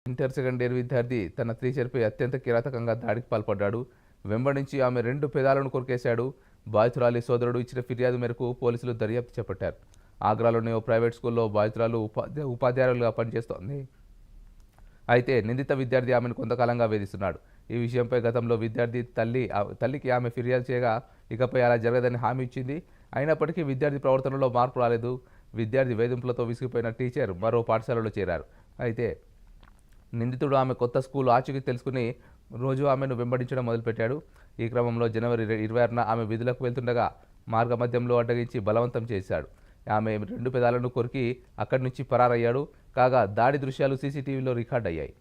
Inter second year విద్యార్థి తన టీచర్పై అత్యంత కిరాతకంగా దాడికి పాల్పడ్డాడు. వెంబడించి ఆమె 2 పెదాలను కొరికేశాడు. బాధితురాలి సోదరుడు ఇచ్చిన ఫిర్యాదు మేరకు పోలీసులు దర్యాప్తు చేపట్టారు. ఆగ్రాలోని ఓ ప్రైవేట్ స్కూల్లో బాధితురాలు ఉపాధ్యాయులుగా పనిచేస్తోంది. అయితే నిందిత విద్యార్థి ఆమెను కొంతకాలంగా వేధిస్తున్నాడు. ఈ విషయంపై గతంలో విద్యార్థి తల్లికి ఆమె ఫిర్యాదు చేయగా ఇకపై అలా జరగదని హామీ ఇచ్చింది. అయినప్పటికీ విద్యార్థి ప్రవర్తనలో మార్పు రాలేదు. విద్యార్థి వేధింపులతో విసిగిపోయిన టీచర్ మరో పాఠశాలలో చేరారు. అయితే నిందితుడు ఆమె కొత్త స్కూల్ ఆచూకీ తెలుసుకుని రోజు ఆమెను వెంబడించడం మొదలుపెట్టాడు. ఈ క్రమంలో జనవరి 26న ఆమె విధులకు వెళ్తుండగా మార్గమధ్యంలో అడ్డగించి బలవంతం చేశాడు. ఆమె 2 పెదాలను కొరికి అక్కడి నుంచి పరారయ్యాడు. కాగా దాడి దృశ్యాలు సీసీటీవీలో రికార్డ్ అయ్యాయి.